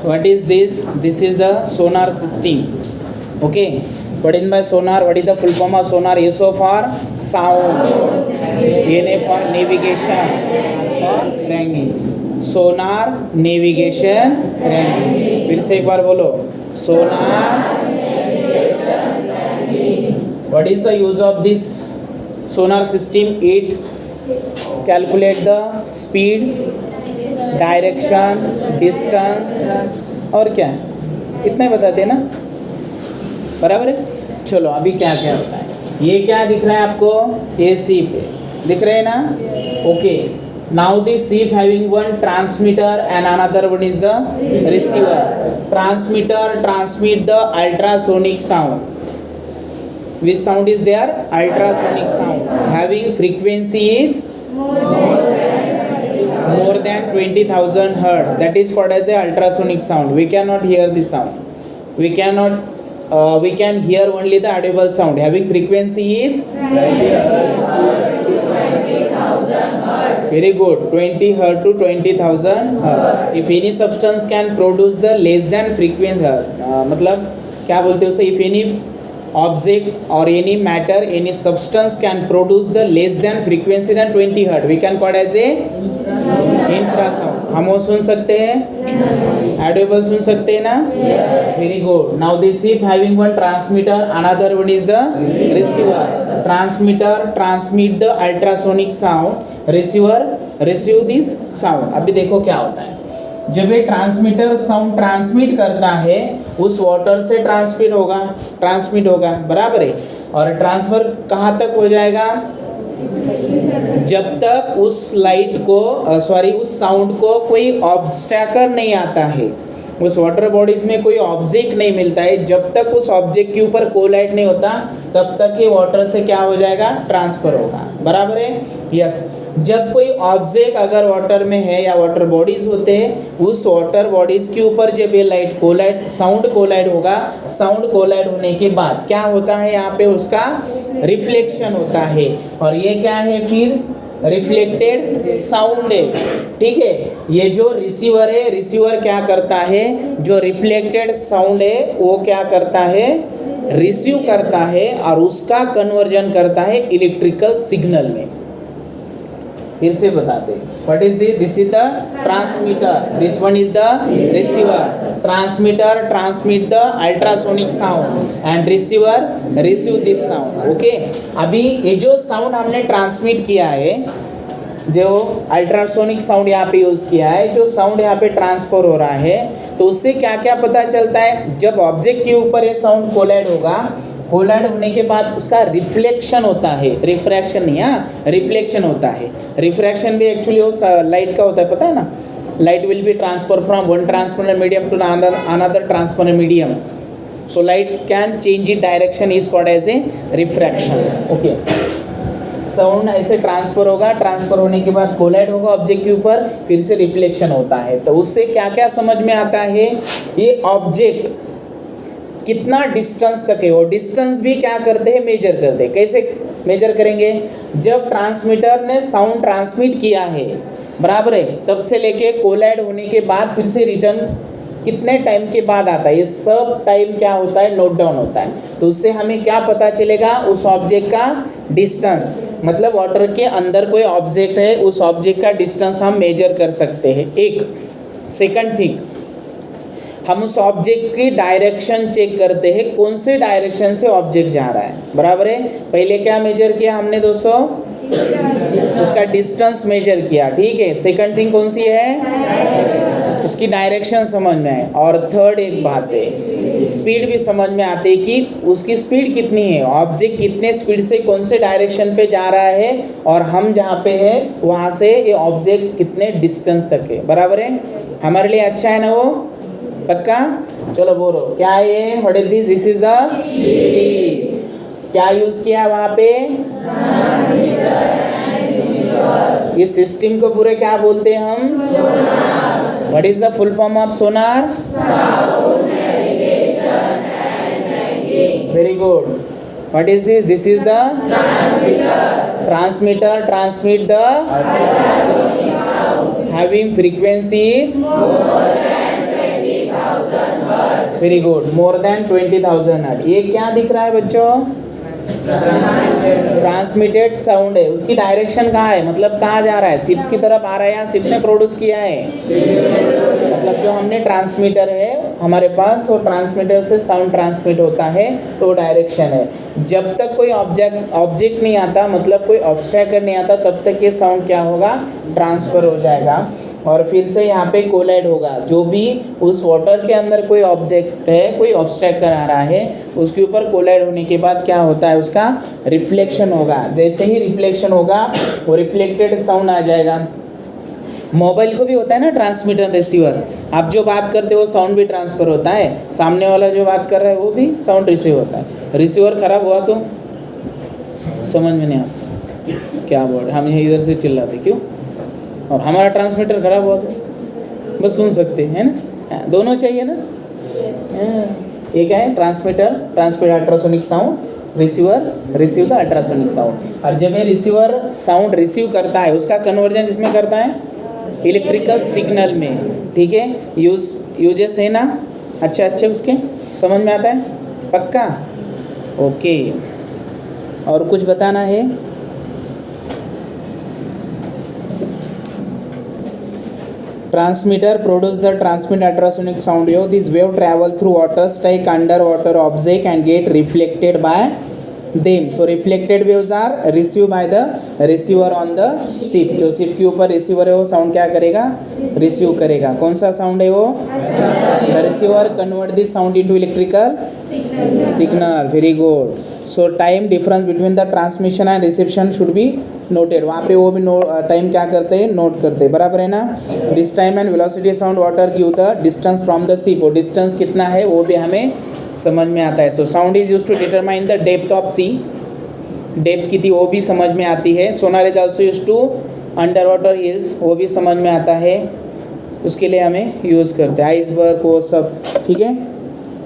What is this? This is the sonar system. Okay. What is by sonar? What is the full form of sonar? SO for sound. NA for navigation. For ranking. Sonar, navigation, ranking. फिर से एक बार बोलो. Sonar. What is the use of this sonar system? It calculate the speed, direction, distance और क्या इतना ही बताते हैं ना, बराबर है. चलो अभी क्या क्या होता है. ये क्या दिख रहा है आपको? ये सीप दिख रहे हैं ना. Okay. Now this ship having one transmitter and another one is the receiver. Transmitter transmit the ultrasonic sound. Which sound is there? Ultrasonic sound having frequency is more than 20,000 hertz. That is called as a ultrasonic sound. We cannot hear the sound. We can hear only the audible sound. Having frequency is 20,000 hertz. Very good. 20 hertz to 20,000 hertz. If any substance can produce the less than frequency, मतलब क्या बोलते हैं उसे? If any object or any matter, any substance can produce the less than frequency than 20 hertz, we can call as a infrasound. हम वो सुन सकते हैं, Audible सुन सकते हैं ना. Very good. Now this ship having one transmitter, another one is the receiver. Transmitter transmit the ultrasonic sound, receiver receive this sound. अभी देखो क्या होता है. जब ये ट्रांसमीटर साउंड ट्रांसमिट करता है, उस वाटर से ट्रांसमिट होगा, बराबर है. और ट्रांसफर कहाँ तक हो जाएगा? जब तक उस लाइट को उस साउंड को कोई ऑब्स्टैकल नहीं आता है, उस वाटर बॉडीज में कोई ऑब्जेक्ट नहीं मिलता है, जब तक उस ऑब्जेक्ट के ऊपर कोलाइड नहीं होता, तब तक ये वाटर से क्या हो जाएगा? ट्रांसफर होगा, बराबर है. यस. जब कोई ऑब्जेक्ट अगर वाटर में है या वाटर बॉडीज होते हैं, उस वाटर बॉडीज के ऊपर जब ये लाइट कोलाइड साउंड कोलाइड होगा, साउंड कोलाइड होने के बाद क्या होता है? यहाँ पे उसका रिफ्लेक्शन होता है. और ये क्या है फिर? रिफ्लेक्टेड साउंड है. ठीक है. ये जो रिसीवर है, रिसीवर क्या करता है? जो रिफ्लेक्टेड साउंड है वो क्या करता है? रिसीव करता है और उसका कन्वर्जन करता है इलेक्ट्रिकल सिग्नल में. फिर से बताते हैं. What is this? This is the transmitter, this one is the receiver. Transmitter transmit the ultrasonic sound and receiver receive this sound. Okay. अभी ये जो साउंड हमने ट्रांसमिट किया है, जो अल्ट्रासोनिक साउंड यहाँ पे यूज़ किया है, जो साउंड यहाँ पे ट्रांसफर हो रहा है, तो उससे क्या क्या पता चलता है? जब ऑब्जेक्ट के ऊपर ये साउंड कोलाइड होगा, कोलाइड होने के बाद उसका रिफ्लेक्शन होता है, रिफ्रैक्शन नहीं, हाँ, रिफ्लेक्शन होता है. रिफ्रैक्शन भी एक्चुअली वो लाइट का होता है, पता है ना. Light will be transfer from one transparent medium to another transparent medium. So light can change it direction, is called as a refraction. Okay. Sound ऐसे ट्रांसफर होगा, ट्रांसफर होने के बाद कोलाइड होगा ऑब्जेक्ट के ऊपर, फिर से रिफ्लेक्शन होता है. तो उससे क्या क्या समझ में आता है? ये ऑब्जेक्ट कितना डिस्टेंस तक है, वो डिस्टेंस भी क्या करते हैं? मेजर करते हैं. कैसे मेजर करेंगे? जब ट्रांसमीटर ने साउंड ट्रांसमिट किया है, बराबर है, तब से लेके कोलाइड होने के बाद फिर से रिटर्न कितने टाइम के बाद आता है, ये सब टाइम क्या होता है? नोट डाउन होता है. तो उससे हमें क्या पता चलेगा? उस ऑब्जेक्ट का डिस्टेंस. मतलब वाटर के अंदर कोई ऑब्जेक्ट है, उस ऑब्जेक्ट का डिस्टेंस हम मेजर कर सकते हैं. एक. सेकंड थिंग, हम उस ऑब्जेक्ट की डायरेक्शन चेक करते हैं, कौन से डायरेक्शन से ऑब्जेक्ट जा रहा है, बराबर है. पहले क्या मेजर किया हमने दोस्तों? उसका डिस्टेंस मेजर किया. ठीक है. सेकंड थिंग कौन सी है? उसकी डायरेक्शन समझ में आए. और थर्ड एक बात है, स्पीड भी समझ में आती है कि उसकी स्पीड कितनी है, ऑब्जेक्ट कितने स्पीड से कौन से डायरेक्शन पे जा रहा है, और हम जहाँ पे है वहाँ से ये ऑब्जेक्ट कितने डिस्टेंस तक है, बराबर है. हमारे लिए अच्छा है ना वो? पक्का. चलो बोलो क्या है ये? What is this? This is the sea. क्या यूज किया वहाँ पे? इस सिस्टम को पूरे क्या बोलते हैं हम? What is the full form of Sonar? Very good. What is this? This is the transmitter transmit the having frequencies very good, more than 20,000 hertz. ये क्या दिख रहा है बच्चों? ट्रांसमिटेड साउंड है। उसकी डायरेक्शन कहाँ है, मतलब कहाँ जा रहा है? शिप्स की तरफ आ रहा है या शिप्स ने प्रोड्यूस किया है? मतलब जो हमने ट्रांसमीटर है हमारे पास, वो ट्रांसमीटर से साउंड ट्रांसमिट होता है, तो डायरेक्शन है। जब तक कोई ऑब्जेक्ट नहीं आता, मतलब कोई ऑब्स्ट्रैक्टर नहीं आता, तब तक ये साउंड क्या होगा? ट्रांसफ़र हो जाएगा और फिर से यहाँ पे कोलाइड होगा। जो भी उस वाटर के अंदर कोई ऑब्जेक्ट है, कोई ऑब्स्ट्रैक्टर आ रहा है, उसके ऊपर कोलाइड होने के बाद क्या होता है? उसका रिफ्लेक्शन होगा। जैसे ही रिफ्लेक्शन होगा वो रिफ्लेक्टेड साउंड आ जाएगा। मोबाइल को भी होता है ना ट्रांसमीटर रिसीवर। आप जो बात करते हो वो साउंड भी ट्रांसफ़र होता है, सामने वाला जो बात कर रहा है वो भी साउंड रिसीव होता है। रिसीवर ख़राब हुआ तो समझ में नहीं आता क्या बोल रहे, हम इधर से चिल्लाते क्यों, और हमारा ट्रांसमीटर ख़राब हुआ तो बस सुन सकते हैं ना। दोनों चाहिए ना। ये क्या है? Transmitter ultrasonic sound, receiver receive the ultrasonic sound. और जब ये रिसीवर साउंड रिसीव करता है, उसका कन्वर्जन इसमें करता है इलेक्ट्रिकल सिग्नल में। ठीक है, यूजेस है ना अच्छे उसके, समझ में आता है पक्का? ओके, और कुछ बताना है? Transmitter produce the transmit ultrasonic sound wave. This wave travel through water, strike underwater object and get reflected by them. So reflected waves are received by the receiver on the ship. जो ship के ऊपर receiver है वो sound क्या करेगा? receive करेगा। कौन सा sound है वो? The receiver convert this sound into electrical signal. Very good. So time difference between the transmission and reception should be noted. वहाँ पे वो भी टाइम क्या करते हैं? नोट करते हैं, बराबर है ना। This time and velocity sound water give the distance from the ship. वो डिस्टेंस कितना है वो भी हमें समझ में आता है। So sound is use to determine the depth of sea. Depth कितनी वो भी समझ में आती है। Sonar is also use to under water hills, वो भी समझ में आता है, उसके लिए हमें यूज़ करते हैं। आइसबर्ग वो सब, ठीक है।